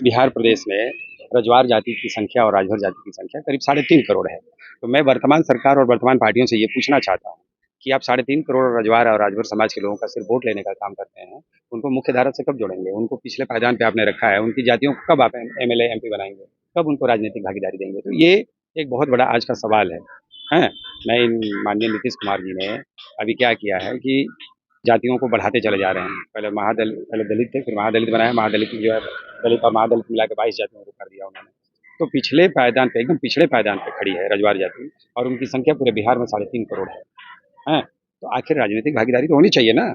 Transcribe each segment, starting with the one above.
बिहार प्रदेश में रजवार जाति की संख्या और राजभर जाति की संख्या करीब 3.5 करोड़ है। तो मैं वर्तमान सरकार और वर्तमान पार्टियों से ये पूछना चाहता हूँ कि आप 3.5 करोड़ रजवार और राजभर समाज के लोगों का सिर्फ वोट लेने का काम करते हैं, उनको मुख्य धारा से कब जोड़ेंगे? उनको पिछले पायदान पे आपने रखा है, उनकी जातियों को कब आप एमएलए, एमपी बनाएंगे? कब उनको राजनीतिक भागीदारी देंगे? तो ये एक बहुत बड़ा आज का सवाल है। हैं? मैं इन माननीय नीतीश कुमार जी ने अभी क्या किया है कि जातियों को बढ़ाते चले जा रहे हैं। पहले दलित थे, फिर महादलित बनाया, महादलित जो है दलित और महादलित मिला के 22 जातियों को कर दिया उन्होंने। तो पिछले पायदान पे, एकदम पिछड़े पायदान पे खड़ी है रजवार जाति और उनकी संख्या पूरे बिहार में 3.5 करोड़ है। हैं? तो आखिर राजनीतिक भागीदारी तो होनी चाहिए ना?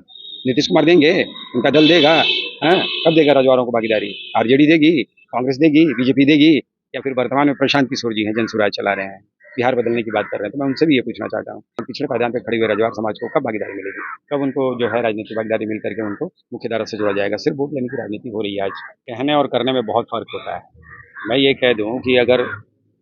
नीतीश कुमार देंगे, उनका दल देगा, हैं? कब देगा रजवारों को भागीदारी? आरजेडी देगी, कांग्रेस देगी, बीजेपी देगी, या फिर वर्तमान में प्रशांत किशोर जी हैं, जनसुराज चला रहे हैं, बिहार बदलने की बात कर रहे हैं? तो मैं उनसे भी ये पूछना चाहता हूँ, पिछड़े पायदान पे खड़े हुए रजवार समाज को कब भागीदारी मिलेगी? कब उनको जो है राजनीतिक भागीदारी मिल करके उनको मुख्य धारा से जोड़ा जाएगा? सिर्फ वोट लेने की राजनीति हो रही है आज। कहने और करने में बहुत फर्क होता है। मैं ये कह दूं कि अगर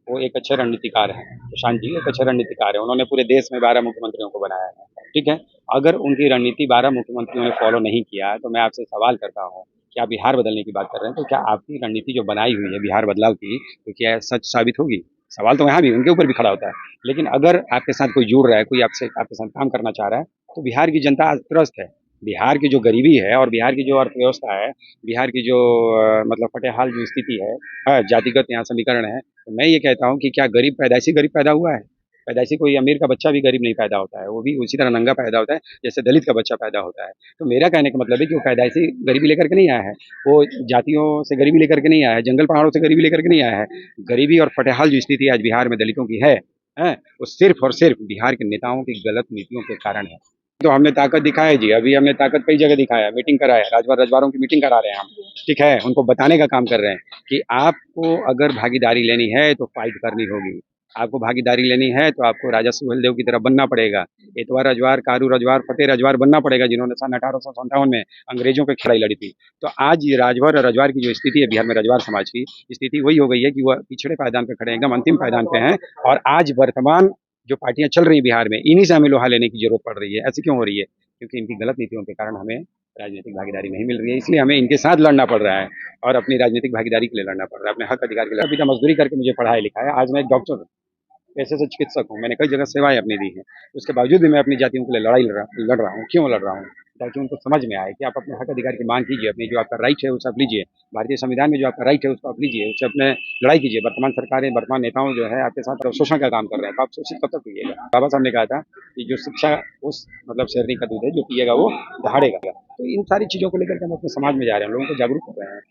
वो एक अच्छे रणनीतिकार हैं, प्रशांत जी एक अच्छे रणनीतिकार हैं, उन्होंने पूरे देश में 12 मुख्यमंत्रियों को बनाया है, ठीक है? अगर उनकी रणनीति 12 मुख्यमंत्रियों ने फॉलो नहीं किया तो मैं आपसे सवाल करता हूँ, क्या बिहार बदलने की बात कर रहे हैं? तो क्या आपकी रणनीति जो बनाई हुई है बिहार बदलाव की, तो क्या सच साबित होगी? सवाल तो यहाँ भी उनके ऊपर भी खड़ा होता है। लेकिन अगर आपके साथ कोई जुड़ रहा है, कोई आपके साथ काम करना चाह रहा है, तो बिहार की जनता आज त्रस्त है। बिहार की जो गरीबी है और बिहार की जो अर्थव्यवस्था है, बिहार की जो मतलब फटेहाल जो स्थिति है, जातिगत यहाँ समीकरण है, तो मैं ये कहता हूँ कि क्या गरीब पैदाइशी गरीब पैदा हुआ है? पैदाइशी कोई अमीर का बच्चा भी गरीब नहीं पैदा होता है, वो भी उसी तरह नंगा पैदा होता है जैसे दलित का बच्चा पैदा होता है। तो मेरा कहने का मतलब है कि वो पैदाइशी गरीबी लेकर के नहीं आया है, वो जातियों से गरीबी लेकर के नहीं आया है, जंगल पहाड़ों से गरीबी लेकर के नहीं आया है। गरीबी और फटेहाल जो स्थिति आज बिहार में दलितों की है, वो सिर्फ और सिर्फ बिहार के नेताओं की गलत नीतियों के कारण है। तो हमने ताकत दिखाया जी, अभी हमने ताकत कई जगह दिखाया, मीटिंग कराया, रजवारों की मीटिंग करा रहे हैं हम, ठीक है? उनको बताने का काम कर रहे हैं कि आपको अगर भागीदारी लेनी है तो फाइट करनी होगी। आपको भागीदारी लेनी है तो आपको राजा सुहेलदेव की तरह बनना पड़ेगा। एतवा रजवार, कारू रजवार, फतेह रजवार बनना पड़ेगा, जिन्होंने सन 1857 में अंग्रेजों पे लड़ाई लड़ी थी। तो आज ये राजभर और रजवार की जो स्थिति है बिहार में, रजवार समाज की स्थिति वही हो गई है कि वह पिछड़े पायदान पे खड़े हैं, एकदम अंतिम पायदान पे हैं। और आज वर्तमान जो पार्टियां चल रही हैं बिहार में, इन्हीं से हमें लोहा लेने की जरूरत पड़ रही है। ऐसी क्यों हो रही है? क्योंकि इनकी गलत नीतियों के कारण हमें राजनीतिक भागीदारी नहीं मिल रही है, इसलिए हमें इनके साथ लड़ना पड़ रहा है और अपनी राजनीतिक भागीदारी के लिए लड़ना पड़ रहा है, अपने हक अधिकार के लिए। अभी तो मजदूरी करके मुझे पढ़ाया लिखा है, आज मैं एक डॉक्टर हूँ, पेशे से चिकित्सक हूँ, मैंने कई जगह सेवाएं अपनी दी हैं। उसके बावजूद भी मैं अपनी जातियों के लिए लड़ रहा हूँ। क्यों लड़ रहा हूँ? ताकि उनको समझ में आए कि आप अपने हक अधिकार की मांग कीजिए, अपनी जो आपका राइट है उसे आप लीजिए, भारतीय संविधान में जो आपका राइट है उसको आप लीजिए, उससे अपने लड़ाई कीजिए। वर्तमान सरकारें, वर्तमान नेताओं जो है आपके साथ शोषण का काम कर रहे हैं, तो आप शोषित कब तक पिएगा? बाबा साहब ने कहा था कि जो शिक्षा उस मतलब शेरनी का दूध है, जो पिएगा वो दहाड़ेगा। तो इन सारी चीज़ों को लेकर के हम अपने समाज में जा रहे हैं, लोगों को जागरूक कर रहे हैं।